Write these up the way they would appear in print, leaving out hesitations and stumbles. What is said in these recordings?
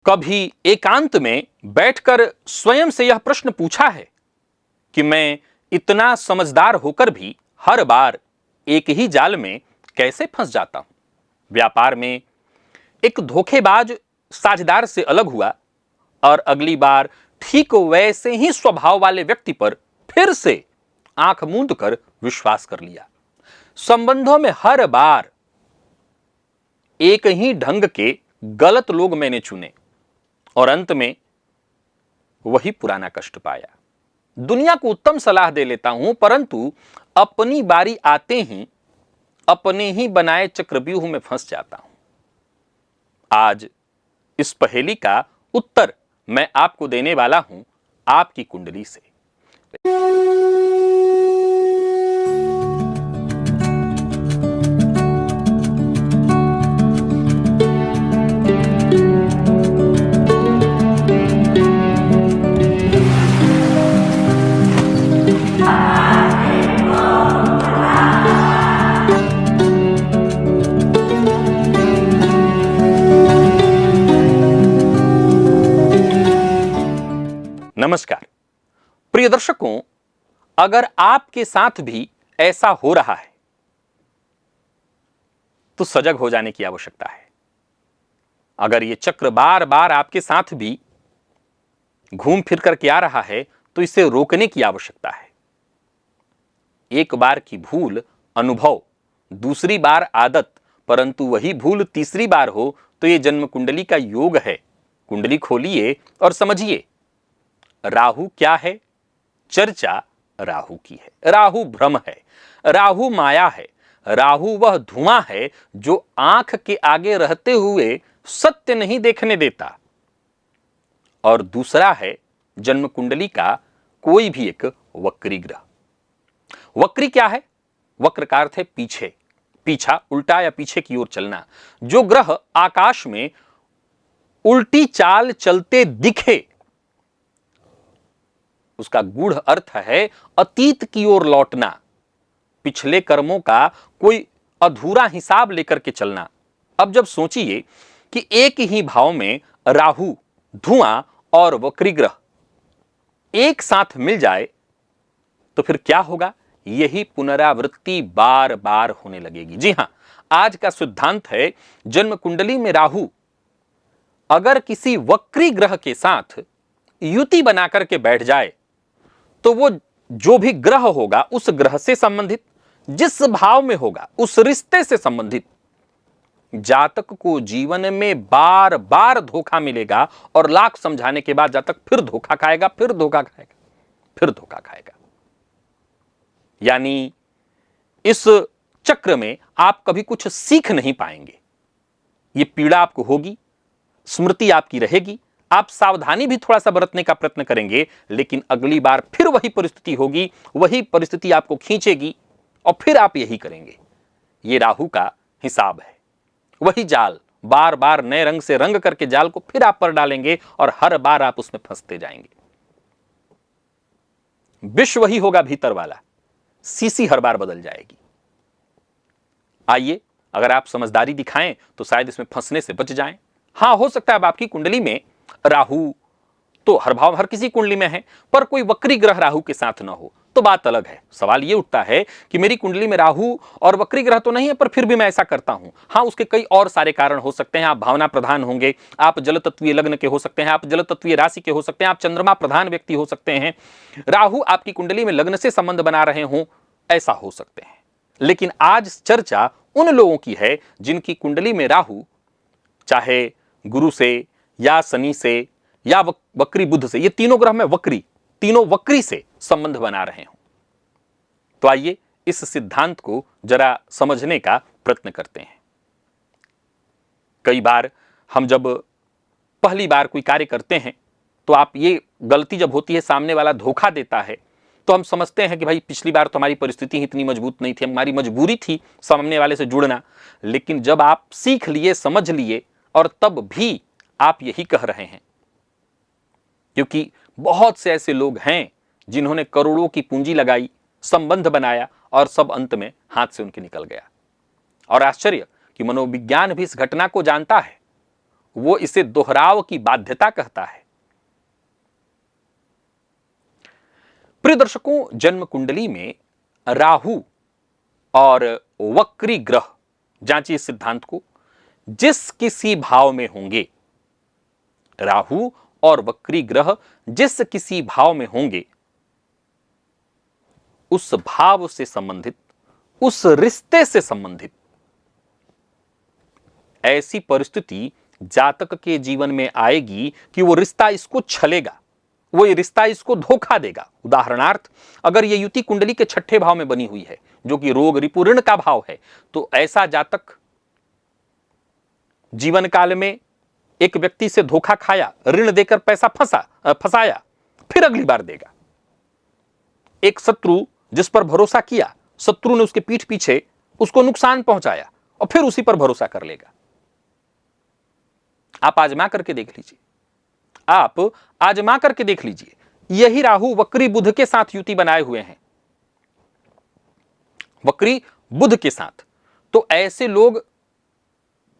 कभी एकांत में बैठकर स्वयं से यह प्रश्न पूछा है कि मैं इतना समझदार होकर भी हर बार एक ही जाल में कैसे फंस जाता हूं? व्यापार में एक धोखेबाज साझेदार से अलग हुआ और अगली बार ठीक वैसे ही स्वभाव वाले व्यक्ति पर फिर से आंख मूंद कर विश्वास कर लिया। संबंधों में हर बार एक ही ढंग के गलत लोग मैंने चुने और अंत में वही पुराना कष्ट पाया। दुनिया को उत्तम सलाह दे लेता हूं, परंतु अपनी बारी आते ही अपने ही बनाए चक्रव्यूह में फंस जाता हूं। आज इस पहेली का उत्तर मैं आपको देने वाला हूं आपकी कुंडली से। नमस्कार प्रिय दर्शकों, अगर आपके साथ भी ऐसा हो रहा है तो सजग हो जाने की आवश्यकता है। अगर ये चक्र बार बार आपके साथ भी घूम फिर करके आ रहा है तो इसे रोकने की आवश्यकता है। एक बार की भूल अनुभव, दूसरी बार आदत, परंतु वही भूल तीसरी बार हो तो यह जन्म कुंडली का योग है। कुंडली खोलिए और समझिए राहु क्या है। चर्चा राहु की है। राहु भ्रम है, राहु माया है, राहु वह धुआं है जो आंख के आगे रहते हुए सत्य नहीं देखने देता। और दूसरा है जन्म कुंडली का कोई भी एक वक्री ग्रह। वक्री क्या है? वक्र का अर्थ है पीछे, पीछा, उल्टा या पीछे की ओर चलना। जो ग्रह आकाश में उल्टी चाल चलते दिखे उसका गूढ़ अर्थ है अतीत की ओर लौटना, पिछले कर्मों का कोई अधूरा हिसाब लेकर के चलना। अब जब सोचिए कि एक ही भाव में राहु, धुआं और वक्री ग्रह एक साथ मिल जाए तो फिर क्या होगा? यही पुनरावृत्ति बार बार होने लगेगी। जी हां, आज का सिद्धांत है जन्म कुंडली में राहु अगर किसी वक्री ग्रह के साथ युति बनाकर के बैठ जाए तो वो जो भी ग्रह होगा उस ग्रह से संबंधित, जिस भाव में होगा उस रिश्ते से संबंधित, जातक को जीवन में बार बार धोखा मिलेगा और लाख समझाने के बाद जातक फिर धोखा खाएगा, फिर धोखा खाएगा, फिर धोखा खाएगा। यानी इस चक्र में आप कभी कुछ सीख नहीं पाएंगे। ये पीड़ा आपको होगी, स्मृति आपकी रहेगी, आप सावधानी भी थोड़ा सा बरतने का प्रयत्न करेंगे, लेकिन अगली बार फिर वही परिस्थिति होगी, वही परिस्थिति आपको खींचेगी और फिर आप यही करेंगे। ये राहु का हिसाब है। वही जाल बार बार नए रंग से रंग करके जाल को फिर आप पर डालेंगे और हर बार आप उसमें फंसते जाएंगे। विश्व वही होगा भीतर वाला, सीसी हर बार बदल जाएगी। आइए, अगर आप समझदारी दिखाएं तो शायद इसमें फंसने से बच जाएं। हां, हो सकता है अब आपकी कुंडली में राहु तो हर भाव हर किसी कुंडली में है, पर कोई वक्री ग्रह राहु के साथ ना हो तो बात अलग है। सवाल यह उठता है कि मेरी कुंडली में राहु और वक्री ग्रह तो नहीं है, पर फिर भी मैं ऐसा करता हूं। हां, उसके कई और सारे कारण हो सकते हैं। आप भावना प्रधान होंगे, आप जल तत्वीय लग्न के हो सकते हैं, आप जल तत्वीय राशि के हो सकते हैं, आप चंद्रमा प्रधान व्यक्ति हो सकते हैं, राहु आपकी कुंडली में लग्न से संबंध बना रहे हों, ऐसा हो सकते हैं। लेकिन आज चर्चा उन लोगों की है जिनकी कुंडली में राहु चाहे गुरु से या शनि से या वक्री बुध से, ये तीनों ग्रह में वक्री, तीनों वक्री से संबंध बना रहे हों। तो आइए इस सिद्धांत को जरा समझने का प्रयत्न करते हैं। कई बार हम जब पहली बार कोई कार्य करते हैं तो आप ये गलती जब होती है, सामने वाला धोखा देता है, तो हम समझते हैं कि भाई पिछली बार तो हमारी परिस्थिति इतनी मजबूत नहीं थी, हमारी मजबूरी थी सामने वाले से जुड़ना। लेकिन जब आप सीख लिए, समझ लिए और तब भी आप यही कह रहे हैं, क्योंकि बहुत से ऐसे लोग हैं जिन्होंने करोड़ों की पूंजी लगाई, संबंध बनाया और सब अंत में हाथ से उनके निकल गया। और आश्चर्य कि मनोविज्ञान भी इस घटना को जानता है वो इसे दोहराव की बाध्यता कहता है। प्रिय दर्शकों, जन्म कुंडली में राहु और वक्री ग्रह, जांचिए इस सिद्धांत को, जिस किसी भाव में होंगे, राहु और वक्री ग्रह जिस किसी भाव में होंगे, उस भाव से संबंधित, उस रिश्ते से संबंधित ऐसी परिस्थिति जातक के जीवन में आएगी कि वो रिश्ता इसको छलेगा, वो ये रिश्ता इसको धोखा देगा। उदाहरणार्थ, अगर ये युति कुंडली के छठे भाव में बनी हुई है, जो कि रोग रिपु ऋण का भाव है, तो ऐसा जातक जीवन काल में एक व्यक्ति से धोखा खाया, ऋण देकर पैसा फंसाया, फिर अगली बार देगा। एक शत्रु जिस पर भरोसा किया, शत्रु ने उसके पीठ पीछे उसको नुकसान पहुंचाया और फिर उसी पर भरोसा कर लेगा। आप आजमा करके देख लीजिए, आप आजमा करके देख लीजिए। यही राहु वक्री बुध के साथ युति बनाए हुए हैं, वक्री बुध के साथ। तो ऐसे लोग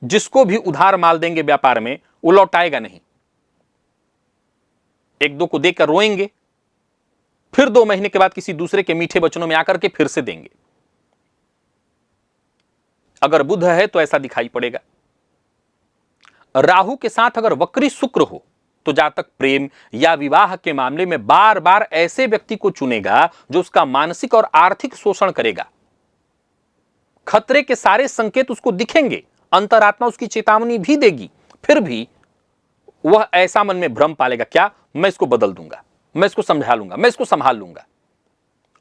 जिसको भी उधार माल देंगे व्यापार में, वो लौटाएगा नहीं। एक दो को देकर रोएंगे, फिर 2 महीने के बाद किसी दूसरे के मीठे वचनों में आकर के फिर से देंगे। अगर बुध है तो ऐसा दिखाई पड़ेगा। राहु के साथ अगर वक्री शुक्र हो तो जातक प्रेम या विवाह के मामले में बार बार ऐसे व्यक्ति को चुनेगा जो उसका मानसिक और आर्थिक शोषण करेगा। खतरे के सारे संकेत उसको दिखेंगे, अंतरात्मा उसकी चेतावनी भी देगी, फिर भी वह ऐसा मन में भ्रम पालेगा, क्या मैं इसको बदल दूंगा, मैं इसको समझा लूंगा, मैं इसको संभाल लूंगा।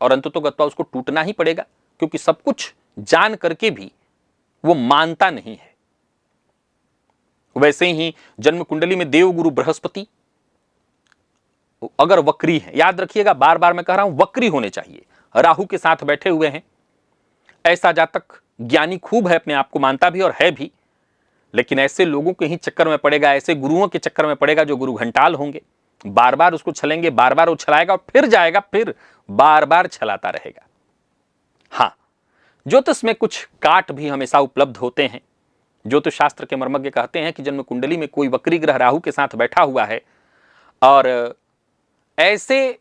और अंततोगत्वा उसको टूटना ही पड़ेगा, क्योंकि सब कुछ जान करके भी वो मानता नहीं है। वैसे ही जन्म कुंडली में देवगुरु बृहस्पति अगर वक्री है, याद रखिएगा, बार बार मैं कह रहा हूं वक्री होने चाहिए, राहु के साथ बैठे हुए हैं, ऐसा जातक ज्ञानी खूब है, अपने आप को मानता भी और है भी, लेकिन ऐसे लोगों के ही चक्कर में पड़ेगा, ऐसे गुरुओं के चक्कर में पड़ेगा जो गुरु घंटाल होंगे, बार बार उसको छलेंगे, बार बार वो छलाएगा और फिर जाएगा, फिर बार बार छलाता रहेगा। हां, ज्योतिष में कुछ काट भी हमेशा उपलब्ध होते हैं। ज्योतिष शास्त्र के मर्मज्ञ कहते हैं कि जन्म कुंडली में कोई वक्री ग्रह राहु के साथ बैठा हुआ है और ऐसे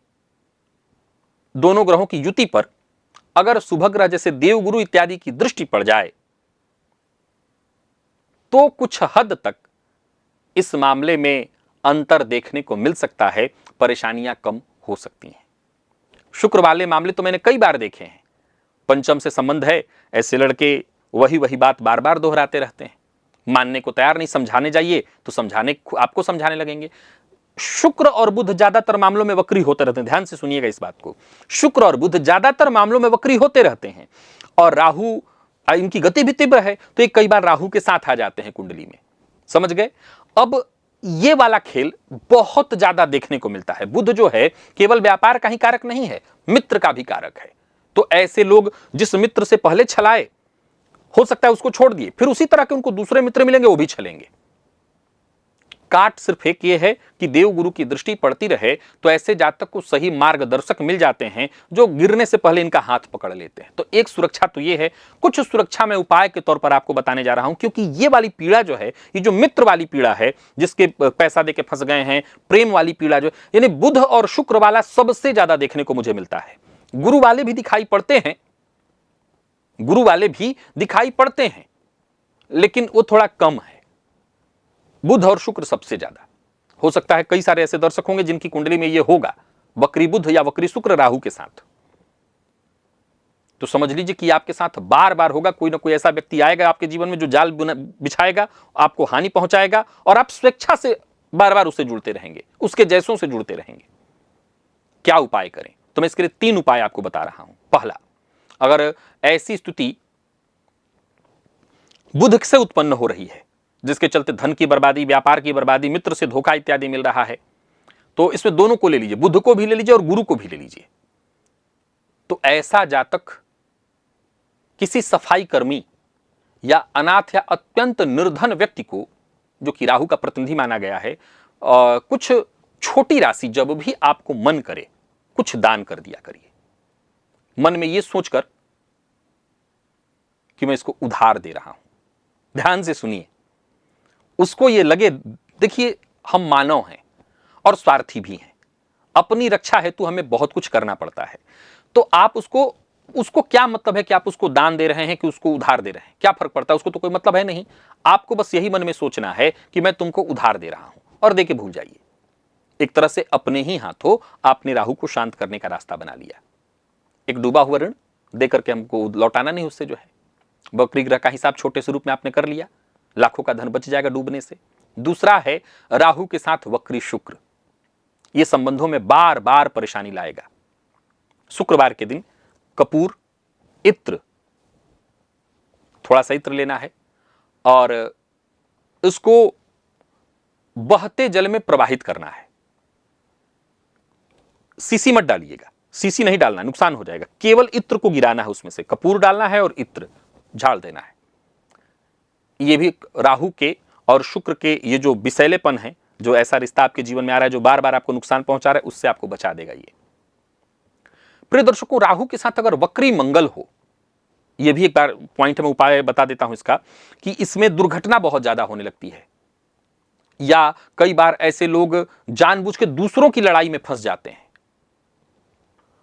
दोनों ग्रहों की युति पर अगर शुभ ग्रह जैसे देवगुरु इत्यादि की दृष्टि पड़ जाए तो कुछ हद तक इस मामले में अंतर देखने को मिल सकता है, परेशानियां कम हो सकती हैं। शुक्र वाले मामले तो मैंने कई बार देखे हैं, पंचम से संबंध है, ऐसे लड़के वही बात बार बार दोहराते रहते हैं, मानने को तैयार नहीं, समझाने जाइए तो आपको समझाने लगेंगे। शुक्र और बुध ज्यादातर मामलों में वक्री होते रहते हैं, ध्यान से सुनिएगा इस बात को। शुक्र और बुध ज्यादातर मामलों में वक्री होते रहते हैं और राहु, इनकी गति भी तीव्र है तो ये कई बार राहु के साथ आ जाते हैं कुंडली में, समझ गए। अब ये वाला खेल बहुत ज्यादा देखने को मिलता है। बुध जो है केवल व्यापार का ही कारक नहीं है, मित्र का भी कारक है। तो ऐसे लोग जिस मित्र से पहले छलाए, हो सकता है उसको छोड़ दिए, फिर उसी तरह के उनको दूसरे मित्र मिलेंगे, वो भी छलेंगे। काट सिर्फ एक ये है कि देवगुरु की दृष्टि पड़ती रहे तो ऐसे जातक को सही मार्गदर्शक मिल जाते हैं जो गिरने से पहले इनका हाथ पकड़ लेते हैं। तो एक सुरक्षा तो ये है, कुछ सुरक्षा में उपाय के तौर पर आपको बताने जा रहा हूं, क्योंकि ये वाली पीड़ा जो है, ये जो मित्र वाली पीड़ा है, जिसके पैसा देके फंस गए हैं, प्रेम वाली पीड़ा जो, यानी बुध और शुक्र वाला सबसे ज्यादा देखने को मुझे मिलता है। गुरु वाले भी दिखाई पड़ते हैं, गुरु वाले भी दिखाई पड़ते हैं, लेकिन वो थोड़ा कम है। बुध और शुक्र सबसे ज्यादा। हो सकता है कई सारे ऐसे दर्शक होंगे जिनकी कुंडली में यह होगा, वक्री बुध या वक्री शुक्र राहु के साथ। तो समझ लीजिए कि आपके साथ बार बार होगा, कोई ना कोई ऐसा व्यक्ति आएगा आपके जीवन में जो जाल बिछाएगा, आपको हानि पहुंचाएगा और आप स्वेच्छा से बार बार उससे जुड़ते रहेंगे, उसके जैसों से जुड़ते रहेंगे। क्या उपाय करें? तो मैं इसके लिए 3 उपाय आपको बता रहा हूं। पहला, अगर ऐसी स्थिति बुध से उत्पन्न हो रही है जिसके चलते धन की बर्बादी, व्यापार की बर्बादी, मित्र से धोखा इत्यादि मिल रहा है, तो इसमें दोनों को ले लीजिए, बुध को भी ले लीजिए और गुरु को भी ले लीजिए। तो ऐसा जातक किसी सफाई कर्मी या अनाथ या अत्यंत निर्धन व्यक्ति को, जो कि राहु का प्रतिनिधि माना गया है, कुछ छोटी राशि जब भी आपको मन करे कुछ दान कर दिया करिए, मन में यह सोचकर कि मैं इसको उधार दे रहा हूं। ध्यान से सुनिए, उसको ये लगे, देखिए हम मानव हैं और स्वार्थी भी हैं, अपनी रक्षा हेतु हमें बहुत कुछ करना पड़ता है। तो आप उसको क्या मतलब है कि आप उसको दान दे रहे हैं कि उसको उधार दे रहे हैं, क्या फर्क पड़ता है, उसको तो कोई मतलब है नहीं। आपको बस यही मन में सोचना है कि मैं तुमको उधार दे रहा हूं, और दे के भूल जाइए। एक तरह से अपने ही हाथों आपने राहु को शांत करने का रास्ता बना लिया। एक डूबा हुआ ऋण देकर के हमको लौटाना नहीं उससे जो है, वक्री ग्रह का हिसाब छोटे स्वरूप में आपने कर लिया, लाखों का धन बच जाएगा डूबने से। दूसरा है राहु के साथ वक्री शुक्र, यह संबंधों में बार बार परेशानी लाएगा। शुक्रवार के दिन कपूर, इत्र, थोड़ा सा इत्र लेना है और इसको बहते जल में प्रवाहित करना है। सीसी मत डालिएगा, सीसी नहीं डालना, नुकसान हो जाएगा। केवल इत्र को गिराना है, उसमें से कपूर डालना है और इत्र झाड़ देना है। यह भी राहु के और शुक्र के ये जो विषैलेपन है, जो ऐसा रिश्ता आपके जीवन में आ रहा है जो बार बार आपको नुकसान पहुंचा रहा है, उससे आपको बचा देगा ये। प्रिय दर्शकों, राहु के साथ अगर वक्री मंगल हो, यह भी एक बार पॉइंट में उपाय बता देता हूं इसका, कि इसमें दुर्घटना बहुत ज्यादा होने लगती है, या कई बार ऐसे लोग जानबूझ के दूसरों की लड़ाई में फंस जाते हैं।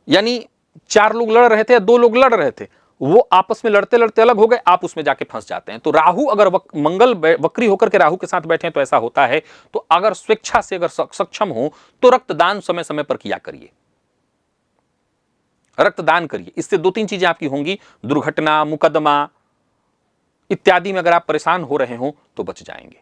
यानी 4 लोग लड़ रहे थे या 2 लोग लड़ रहे थे, वो आपस में लड़ते लड़ते अलग हो गए, आप उसमें जाके फंस जाते हैं। तो राहु अगर मंगल वक्री होकर के राहु के साथ बैठे तो ऐसा होता है। तो अगर स्वेच्छा से अगर सक्षम हो तो रक्तदान समय समय पर किया करिए, रक्तदान करिए। इससे 2-3 चीजें आपकी होंगी, दुर्घटना, मुकदमा इत्यादि में अगर आप परेशान हो रहे हो तो बच जाएंगे।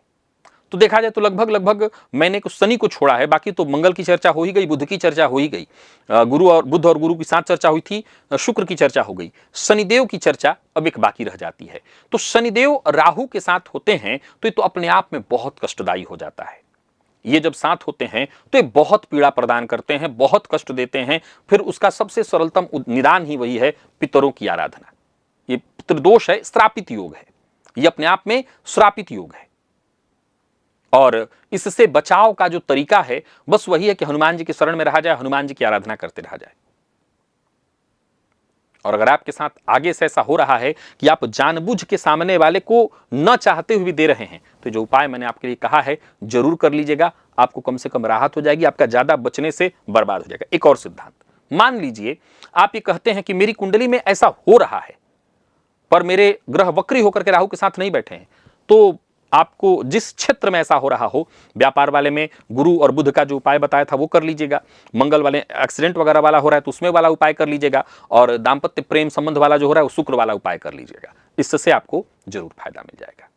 तो देखा जाए तो लगभग मैंने कुछ शनि को छोड़ा है, बाकी तो मंगल की चर्चा हो ही गई, बुध की चर्चा हो ही गई, गुरु और बुध और गुरु की साथ चर्चा हुई थी, शुक्र की चर्चा हो गई, शनिदेव की चर्चा अब एक बाकी रह जाती है। तो शनिदेव राहु के साथ होते हैं तो ये तो अपने आप में बहुत कष्टदायी हो जाता है। ये जब साथ होते हैं तो ये बहुत पीड़ा प्रदान करते हैं, बहुत कष्ट देते हैं। फिर उसका सबसे सरलतम निदान ही वही है, पितरों की आराधना। ये पितृदोष है, श्रापित योग है, ये अपने आप में श्रापित योग है। और इससे बचाव का जो तरीका है बस वही है कि हनुमान जी के शरण में रहा जाए, हनुमान जी की आराधना करते रहा जाए। और अगर आपके साथ आगे से ऐसा हो रहा है कि आप जानबूझ के सामने वाले को न चाहते हुए दे रहे हैं, तो जो उपाय मैंने आपके लिए कहा है जरूर कर लीजिएगा। आपको कम से कम राहत हो जाएगी, आपका ज्यादा बचने से बर्बाद हो जाएगा। एक और सिद्धांत, मान लीजिए आप ये कहते हैं कि मेरी कुंडली में ऐसा हो रहा है पर मेरे ग्रह वक्री होकर के राहु के साथ नहीं बैठे हैं, तो आपको जिस क्षेत्र में ऐसा हो रहा हो, व्यापार वाले में गुरु और बुध का जो उपाय बताया था वो कर लीजिएगा, मंगल वाले एक्सीडेंट वगैरह वाला हो रहा है तो उसमें वाला उपाय कर लीजिएगा, और दाम्पत्य प्रेम संबंध वाला जो हो रहा है वो शुक्र वाला उपाय कर लीजिएगा। इससे आपको जरूर फायदा मिल जाएगा।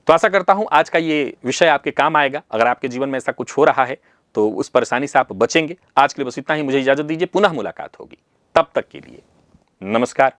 तो आशा करता हूं आज का ये विषय आपके काम आएगा। अगर आपके जीवन में ऐसा कुछ हो रहा है तो उस परेशानी से आप बचेंगे। आज के लिए बस इतना ही, मुझे इजाजत दीजिए, पुनः मुलाकात होगी। तब तक के लिए नमस्कार।